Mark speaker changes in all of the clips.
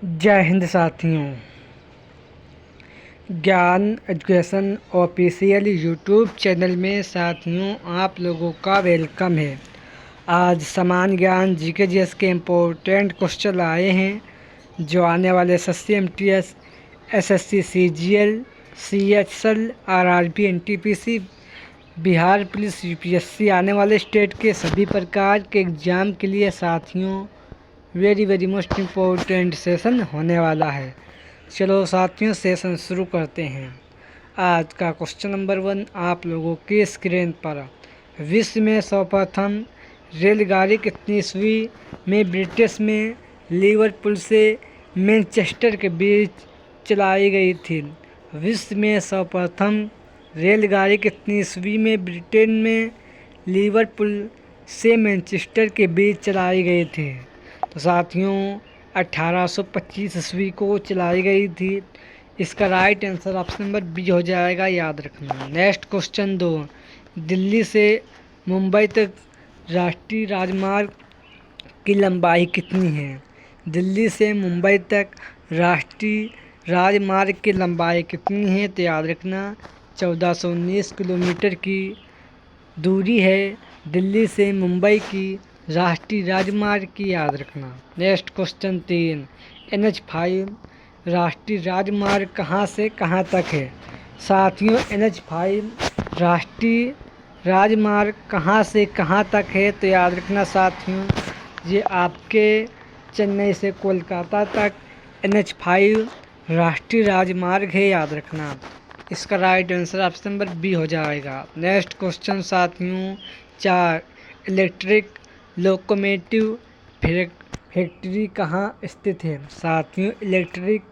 Speaker 1: जय हिंद साथियों। ज्ञान एजुकेशन ऑफिशियल यूट्यूब चैनल में साथियों आप लोगों का वेलकम है। आज समान ज्ञान जीके जीएस के इम्पोर्टेंट क्वेश्चन आए हैं जो आने वाले SSC MTS SSC CGL CHL RRB NTPC Bihar police UPSC आने वाले स्टेट के सभी प्रकार के एग्ज़ाम के लिए साथियों वेरी मोस्ट इम्पोर्टेंट सेशन होने वाला है। चलो साथियों सेशन शुरू करते हैं। आज का क्वेश्चन नंबर 1 आप लोगों की स्क्रीन पर। विश्व में सर्वप्रथम रेलगाड़ी कितनी ईस्वी में ब्रिटिश में लिवरपूल से मैनचेस्टर के बीच चलाई गई थी? विश्व में सर्वप्रथम रेलगाड़ी कितनी ईस्वी में ब्रिटेन में लिवरपूल से मैनचेस्टर के बीच चलाई गई थी? तो साथियों 1825 ईस्वी को चलाई गई थी। इसका right answer option number B हो जाएगा, याद रखना। नेक्स्ट क्वेश्चन 2 दिल्ली से मुंबई तक राष्ट्रीय राजमार्ग की लंबाई कितनी है? दिल्ली से मुंबई तक राष्ट्रीय राजमार्ग की लंबाई कितनी है? तो याद रखना 1419 किलोमीटर की दूरी है दिल्ली से मुंबई की राष्ट्रीय राजमार्ग की, याद रखना। नेक्स्ट क्वेश्चन 3 NH5 राष्ट्रीय राजमार्ग कहाँ से कहाँ तक है? साथियों NH5 राष्ट्रीय राजमार्ग कहाँ से कहाँ तक है? तो याद रखना साथियों ये आपके चेन्नई से कोलकाता तक NH5 राष्ट्रीय राजमार्ग है, याद रखना। इसका right answer option number B हो जाएगा। नेक्स्ट क्वेश्चन साथियों 4 इलेक्ट्रिक लोकोमोटिव फैक्ट्री कहाँ स्थित है? साथियों इलेक्ट्रिक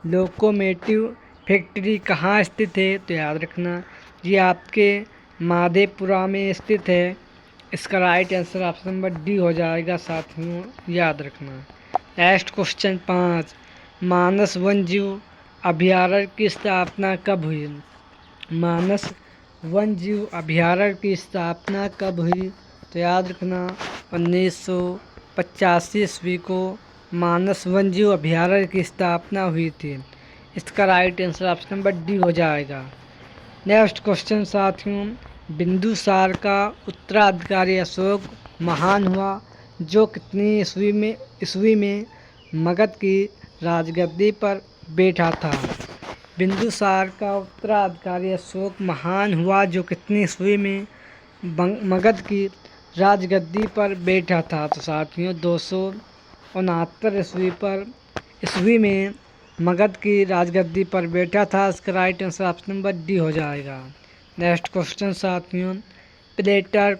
Speaker 1: लोकोमोटिव फैक्ट्री कहाँ स्थित है? तो याद रखना ये आपके माधेपुरा में स्थित है। इसका right answer option number D हो जाएगा साथियों, याद रखना। नेक्स्ट क्वेश्चन 5 मानस वन्यजीव अभयारण्य की स्थापना कब हुई? मानस वन्यजीव अभयारण्य की स्थापना कब हुई? तो याद रखना 1985 ईस्वी को मानस वन्यजीव अभयारण्य की स्थापना हुई थी। इसका right answer option number D हो जाएगा। नेक्स्ट क्वेश्चन साथियों बिंदुसार का उत्तराधिकारी अशोक महान हुआ जो कितनी ईस्वी में मगध की राजगद्दी पर बैठा था? बिंदुसार का उत्तराधिकारी अशोक महान हुआ जो कितनी ईस्वी में मगध की राजगद्दी पर बैठा था? तो साथियों 269 ईस्वी में मगध की राजगद्दी पर बैठा था। इसका right answer option number D हो जाएगा। नेक्स्ट क्वेश्चन साथियों प्लेटर्क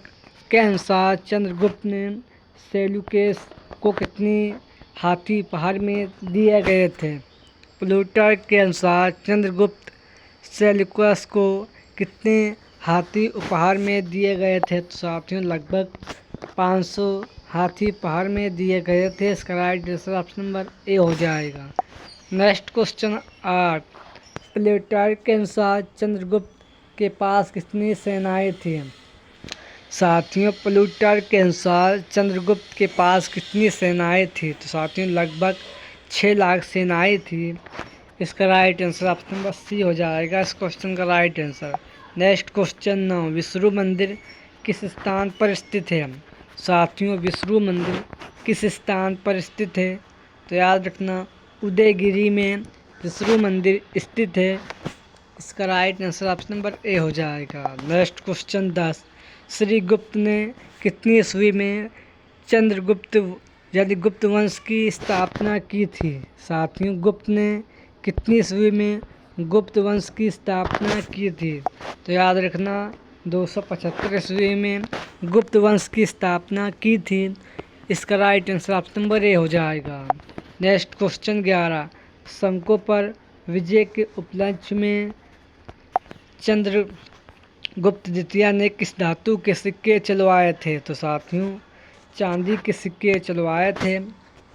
Speaker 1: के अनुसार चंद्रगुप्त ने सेल्यूकस को कितनी हाथी उपहार में दिए गए थे? प्लूटार्क के अनुसार चंद्रगुप्त सेल्यूकस को कितने हाथी उपहार में दिए गए थे? तो साथियों लगभग 500 हाथी उपहार में दिए गए थे। इसका right answer option number A हो जाएगा। नेक्स्ट क्वेश्चन 8 प्लूटार्क के अनुसार चंद्रगुप्त के पास कितनी सेनाएं थी? साथियों प्लूटार्क के अनुसार चंद्रगुप्त के पास कितनी सेनाएं थी? तो साथियों लगभग 6 लाख सेनाएं थी। इसका right answer option number C हो जाएगा इस क्वेश्चन का right answer. Next question 9 Vishnu मंदिर किस स्थान पर स्थित है? साथियों विष्णु मंदिर किस स्थान पर स्थित है? तो याद रखना उदयगिरी में विष्णु मंदिर स्थित है। इसका right answer option number A हो जाएगा। नेक्स्ट क्वेश्चन 10 श्री गुप्त ने कितनी ईस्वी में चंद्रगुप्त यानी गुप्त वंश की स्थापना की थी? साथियों गुप्त ने कितनी ईस्वी में गुप्त वंश की स्थापना की थी? तो याद रखना 275 ईस्वी में गुप्त वंश की स्थापना की थी। इसका right answer option number A हो जाएगा। नेक्स्ट क्वेश्चन 11 शंकों पर विजय के उपलक्ष्य में चंद्रगुप्त द्वितीय ने किस धातु के सिक्के चलवाए थे? तो साथियों चांदी के सिक्के चलवाए थे।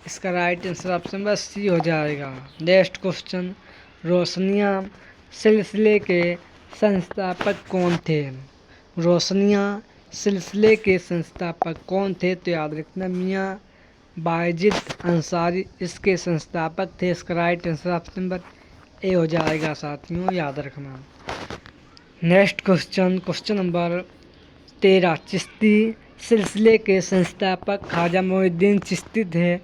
Speaker 1: इसका right answer option number C हो जाएगा। नेक्स्ट क्वेश्चन रोशनिया सिलसिले के संस्थापक कौन थे? रोशनिया सिलसिले के संस्थापक कौन थे? तो याद रखना मियाँ बायजिद अंसारी इसके संस्थापक थे। इसका right answer option number A हो जाएगा साथियों, याद रखना। Next question number 13। चिश्ती सिलसिले के संस्थापक ख्वाजा मोइनुद्दीन चिश्ती थे,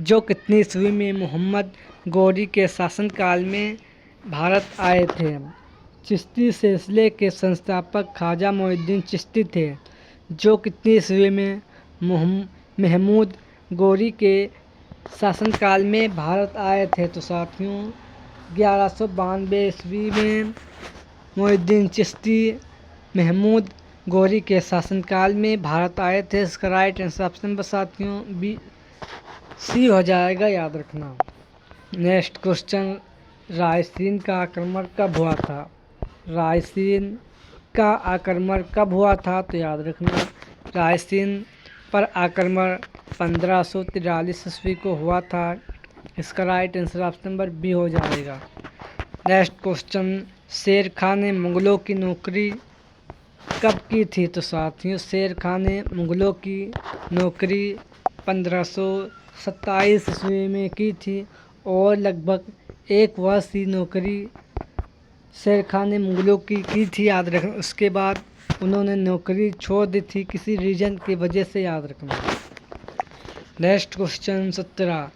Speaker 1: जो कितनी ईस्वी में मोहम्मद गौरी के शासनकाल में भारत आए थे। चिश्ती सिलसिले के संस्थापक ख्वाजा मोइनुद्दीन चिश्ती थे, जो कितनी ईस्वी में महमूद गौरी के शासनकाल में भारत आए थे। तो साथियों 1192 ईस्वी में मोइनुद्दीन चिश्ती महमूद गौरी के शासनकाल में भारत आए थे। इसका राइट आंसर ऑप्शन नंबर साथियों बी सी हो जाएगा, याद रखना। नेक्स्ट क्वेश्चन, रायसीन का आक्रमण कब हुआ था? रायसीन का आक्रमण कब हुआ था? तो याद रखना, रायसीन पर आक्रमण 1543 ईस्वी को हुआ था। इसका right answer option number B हो जाएगा। नेक्स्ट क्वेश्चन, शेर खान ने मुगलों की नौकरी कब की थी? तो साथियों शेर खान ने मुगलों की नौकरी 1527 ईस्वी में की थी और लगभग 1 वर्ष की नौकरी शेर खान ने मुगलों की थी, याद रखना। उसके बाद उन्होंने नौकरी छोड़ दी थी किसी रीजन की वजह से, याद रखना। Next question 17।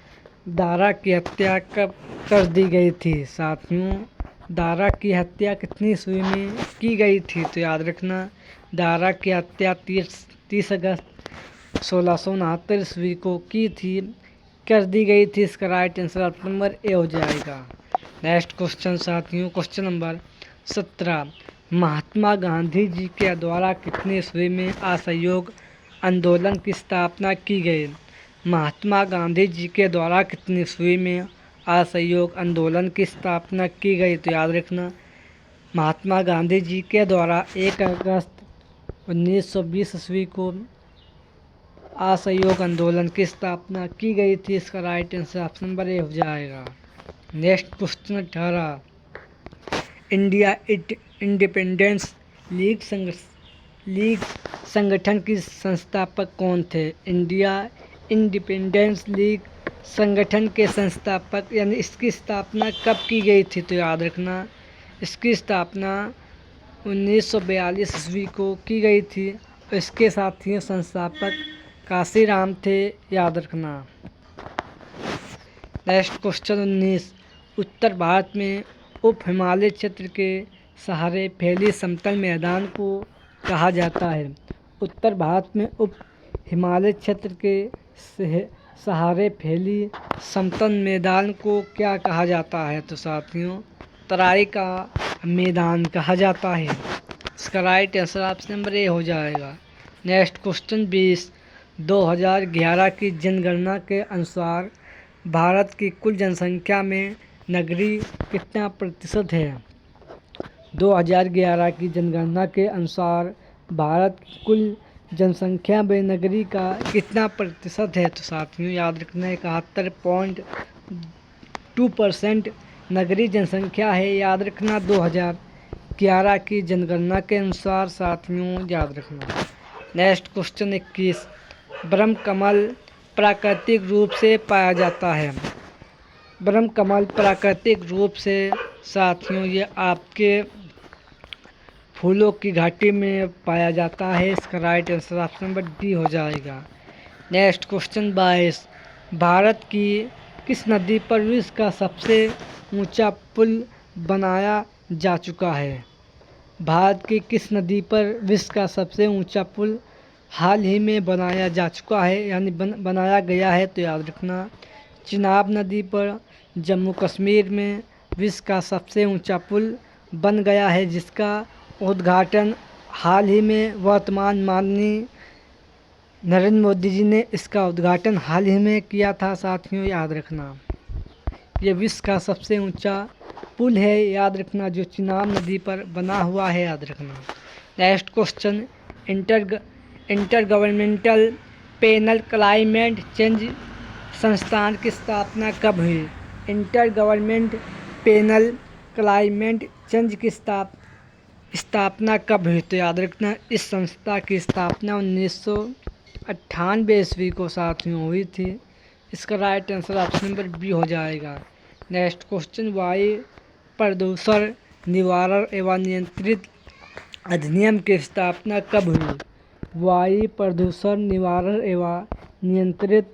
Speaker 1: दारा की हत्या कब कर दी गई थी? साथियों दारा की हत्या कितनी ईस्वी में की गई थी? तो याद रखना, दारा की हत्या 30 अगस्त 1669 ईस्वी को कर दी गई थी। इसका right answer option number A हो जाएगा। नेक्स्ट क्वेश्चन साथियों, क्वेश्चन नंबर 17। महात्मा गांधी जी के द्वारा कितनी ईस्वी में असहयोग आंदोलन की स्थापना की गई? महात्मा गांधी जी के द्वारा कितनी ईस्वी में असहयोग आंदोलन की स्थापना की गई? तो याद रखना, महात्मा गांधी जी के द्वारा 1 अगस्त 1920 ईस्वी को असहयोग आंदोलन की स्थापना की गई थी। इसका right answer option number A हो जाएगा। Next question 18। India independence league संगठन की संस्थापक कौन थे? इंडिया इंडिपेंडेंस लीग संगठन के संस्थापक यानी इसकी स्थापना कब की गई थी? तो याद रखना, इसकी स्थापना 1942 ईस्वी को की गई थी। इसके साथियों संस्थापक काशीराम थे, याद रखना। Next question 19। उत्तर भारत में उप हिमालय क्षेत्र के सहारे फैली समतल मैदान को कहा जाता है। उत्तर भारत में उप हिमालय क्षेत्र के सहारे फैली समतल मैदान को क्या कहा जाता है? तो साथियों तराई का मैदान कहा जाता है। इसका right answer option number A हो जाएगा। Next question 20। 2011 की जनगणना के अनुसार भारत की कुल जनसंख्या में नगरी कितना प्रतिशत है? 2011 की जनगणना के अनुसार भारत की कुल जनसंख्या में नगरी का कितना प्रतिशत है? तो साथियों याद रखना, 71.2% नगरीय जनसंख्या है, याद रखना 2011 की जनगणना के अनुसार साथियों, याद रखना। Next question 21। ब्रह्म कमल प्राकृतिक रूप से पाया जाता है। ब्रह्म कमल प्राकृतिक रूप से साथियों ये आपके फूलों की घाटी में पाया जाता है। इसका right answer option number D हो जाएगा। Next question 22। भारत की किस नदी पर विश्व का सबसे ऊंचा पुल बनाया जा चुका है? भारत की किस नदी पर विश्व का सबसे ऊंचा पुल हाल ही में बनाया जा चुका है यानी बनाया गया है? तो याद रखना, चिनाब नदी पर जम्मू कश्मीर में विश्व का सबसे ऊंचा पुल बन गया है, जिसका उद्घाटन हाल ही में वर्तमान माननीय नरेंद्र मोदी जी ने इसका उद्घाटन हाल ही में किया था। साथियों याद रखना, ये विश्व का सबसे ऊंचा पुल है, याद रखना, जो चिनाब नदी पर बना हुआ है, याद रखना। Next question, inter governmental panel climate change संस्थान की स्थापना कब हुई? Inter government panel climate change की स्थापना कब हुई? तो याद रखना, इस संस्था की स्थापना 1898 ईस्वी को साथियों हुई थी। इसका right answer option number B हो जाएगा। नेक्स्ट क्वेश्चन, वायु प्रदूषण निवारण एवं नियंत्रित अधिनियम की स्थापना कब हुई? वायु प्रदूषण निवारण एवं नियंत्रित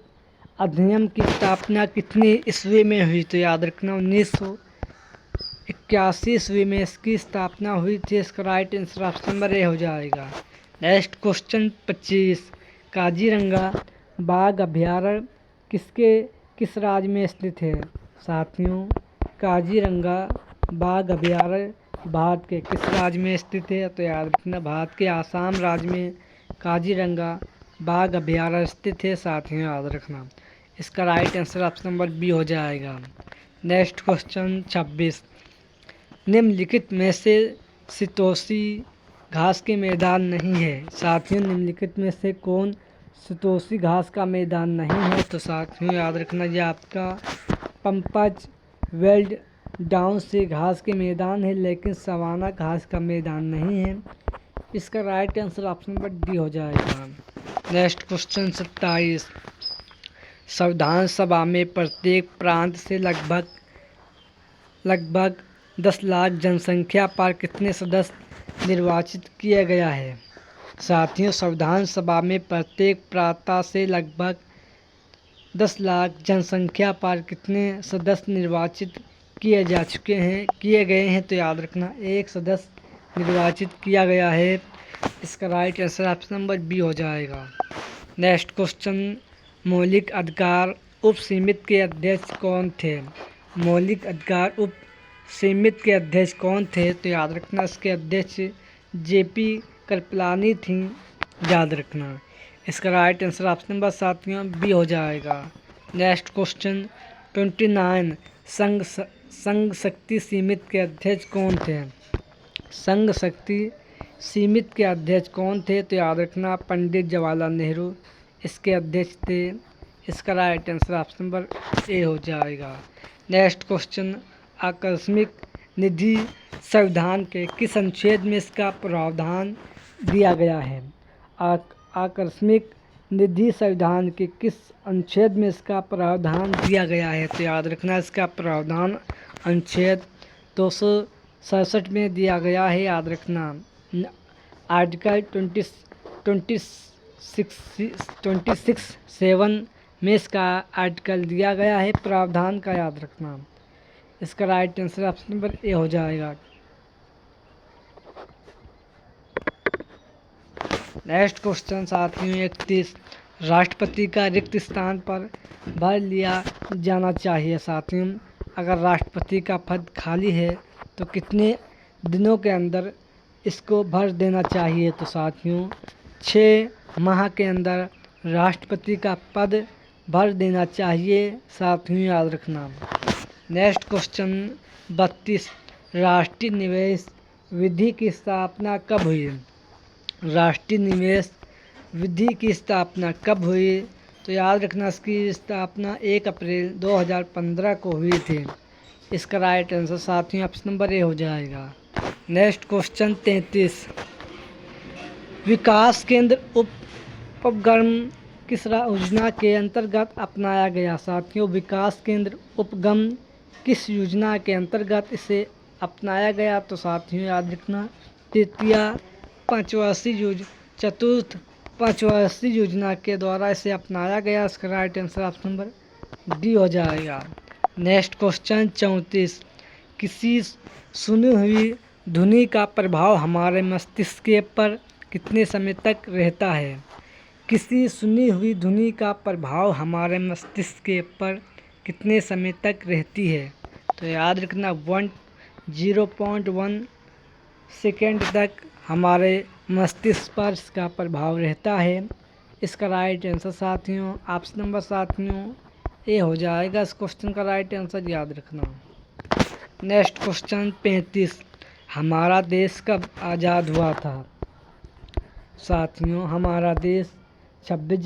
Speaker 1: अधिनियम की स्थापना कितनी ईस्वी में हुई? तो याद रखना 1981 ईस्वी में इसकी स्थापना हुई थी। इसका right answer option number A हो जाएगा। नेक्स्ट क्वेश्चन 25, काजीरंगा बाघ अभयारण्य किस राज्य में स्थित है? साथियों, काजीरंगा बाघ अभयारण्य भारत के किस राज्य में स्थित है? तो याद रखना भारत के आसाम राज्य में काजीरंगा बाघ अभयारण्य स्थित है। साथियों याद रखना। इसका right answer option number B हो जाएगा। नेक्स्ट क्वेश्चन 26, निम्नलिखित में से सितोसी घास के मैदान नहीं है? साथियों, निम्नलिखित में से कौन सितोसी घास का मैदान नहीं है? तो साथियों याद रखना, ये आपका पंपज वेल्ड डाउन से घास के मैदान है, लेकिन सवाना घास का मैदान नहीं है। इसका right answer option number D हो जाएगा। नेक्स्ट क्वेश्चन 27, संविधान सभा में प्रत्येक प्रांत से लगभग 10 लाख जनसंख्या पर कितने सदस्य निर्वाचित किया गया है? साथियों, संविधान सभा में प्रत्येक प्रांत से लगभग 10 लाख जनसंख्या पर कितने सदस्य निर्वाचित किए गए हैं? तो याद रखना, एक सदस्य निर्वाचित किया गया है। इसका right answer option number B हो जाएगा। नेक्स्ट क्वेश्चन, मौलिक अधिकार उप समिति के अध्यक्ष कौन थे? मौलिक अधिकार उप समिति के अध्यक्ष कौन थे? तो याद रखना, इसके अध्यक्ष जेपी कृपलानी थी। याद रखना। इसका राइट आंसर ऑप्शन नंबर साथियों बी हो जाएगा। नेक्स्ट क्वेश्चन 29, संघ शक्ति समिति के अध्यक्ष कौन थे? संघ शक्ति समिति के अध्यक्ष कौन थे? तो याद रखना, पंडित जवाहरलाल नेहरू इसके अध्यक्ष थे। इसका right answer option number A हो जाएगा। नेक्स्ट क्वेश्चन, आकस्मिक निधि संविधान के किस अनुच्छेद में इसका प्रावधान दिया गया है? आकस्मिक निधि संविधान के किस अनुच्छेद में इसका प्रावधान दिया गया है? तो याद रखना, इसका प्रावधान अनुच्छेद 267 में दिया गया है। याद रखना, आर्टिकल 26(7) में इसका आर्टिकल दिया गया है प्रावधान का। याद रखना। इसका right answer option number A हो जाएगा। नेक्स्ट क्वेश्चन साथियों 31, राष्ट्रपति का रिक्त स्थान पर भर लिया जाना चाहिए? साथियों, अगर राष्ट्रपति का पद खाली है तो कितने दिनों के अंदर इसको भर देना चाहिए? तो साथियों 6 माह के अंदर राष्ट्रपति का पद भर देना चाहिए। साथियों याद रखना। नेक्स्ट क्वेश्चन 32, राष्ट्रीय निवेश विधि की स्थापना कब हुई? राष्ट्रीय निवेश विधि की स्थापना कब हुई? तो याद रखना, इसकी स्थापना 1 अप्रैल 2015 को हुई थी। इसका राइट आंसर साथियों ऑप्शन नंबर ए हो जाएगा। नेक्स्ट क्वेश्चन 33, विकास केंद्र उपगम किस योजना के अंतर्गत अपनाया गया? साथियों, विकास केंद्र उपगम किस योजना के अंतर्गत इसे अपनाया गया? तो साथियों याद रखना, तृतीय चतुर्थ पंचवर्षीय योजना के द्वारा इसे अपनाया गया। इसका right answer option number D हो जाएगा। नेक्स्ट क्वेश्चन 34, किसी सुनी हुई ध्वनि का प्रभाव हमारे मस्तिष्क पर कितने समय तक रहता है? किसी सुनी हुई ध्वनि का प्रभाव हमारे मस्तिष्क पर कितने समय तक रहती है? तो याद रखना 0.1 सेकेंड तक हमारे मस्तिष्क पर इसका प्रभाव रहता है। इसका राइट आंसर साथियों ऑप्शन नंबर साथियों ए हो जाएगा। इस क्वेश्चन का राइट आंसर याद रखना। नेक्स्ट क्वेश्चन 35, हमारा देश कब आज़ाद हुआ था? साथियों, हमारा देश 26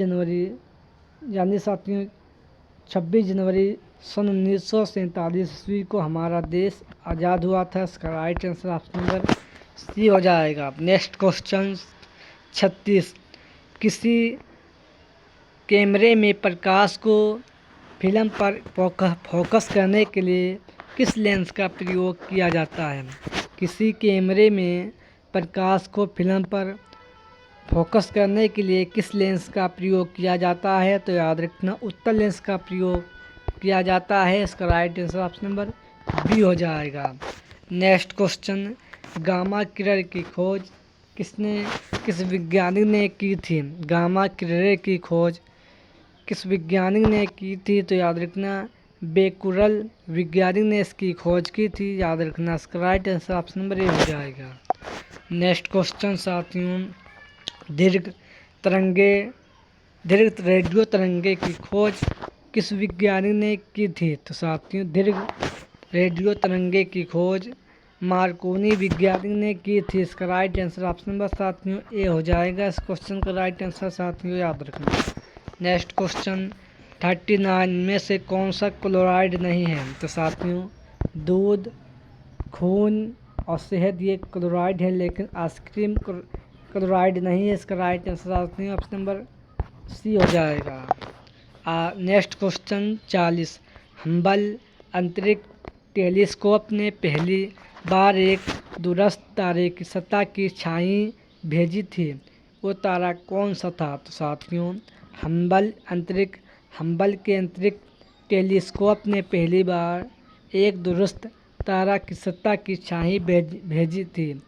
Speaker 1: जनवरी सन 1947 ईस्वी को हमारा देश आज़ाद हुआ था। इसका right answer option number C हो जाएगा। नेक्स्ट क्वेश्चन 36, किसी कैमरे में प्रकाश को फिल्म पर फोकस करने के लिए किस लेंस का प्रयोग किया जाता है? किसी कैमरे में प्रकाश को फिल्म पर फोकस करने के लिए किस लेंस का प्रयोग किया जाता है? तो याद रखना उत्तल लेंस का प्रयोग किया जाता है। इसका right answer option number B हो जाएगा। नेक्स्ट क्वेश्चन, गामा किरण की खोज किस वैज्ञानिक ने की थी? गामा किरण की खोज किस वैज्ञानिक ने की थी? तो याद रखना बेकुरल वैज्ञानिक ने इसकी खोज की थी। याद रखना इसका right answer option number A हो जाएगा। नेक्स्ट क्वेश्चन साथियों, दीर्घ रेडियो तरंगे की खोज किस वैज्ञानिक ने की थी? तो साथियों दीर्घ रेडियो तरंगे की खोज मार्कोनी वैज्ञानिक ने की थी। इसका राइट आंसर ऑप्शन नंबर साथियों ए हो जाएगा। इस क्वेश्चन का राइट आंसर साथियों याद रखना। नेक्स्ट क्वेश्चन, 39 में से कौन सा क्लोराइड नहीं है? तो साथियों दूध, खून और शहद ये क्लोराइड है, लेकिन आइसक्रीम क्लोराइड नहीं है। इसका राइट आंसर साथियों ऑप्शन नंबर सी हो जाएगा। नेक्स्ट क्वेश्चन 40, हम्बल अंतरिक्ष टेलीस्कोप ने पहली बार एक दूरस्थ तारे की सतह की छाई भेजी थी, वो तारा कौन सा था? तो साथियों हम्बल के अंतरिक्ष टेलीस्कोप ने पहली बार एक दूरस्थ तारा की सतह की छाई भेजी थी।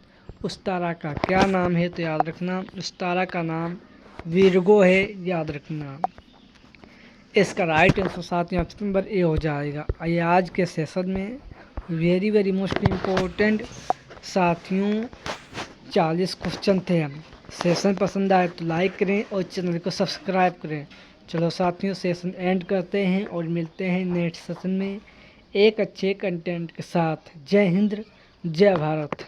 Speaker 1: उस तारा का क्या नाम है? तो याद रखना उस तारा का नाम वीरगो है। याद रखना इसका राइट आंसर साथियों ऑप्शन नंबर ए हो जाएगा। ये आज के सेशन में वेरी मोस्ट इम्पोर्टेंट साथियों 40 क्वेश्चन थे। सेशन पसंद आए तो लाइक करें और चैनल को सब्सक्राइब करें। चलो साथियों सेशन एंड करते हैं और मिलते हैं नेक्स्ट सेशन में एक अच्छे कंटेंट के साथ। जय हिंद, जय भारत।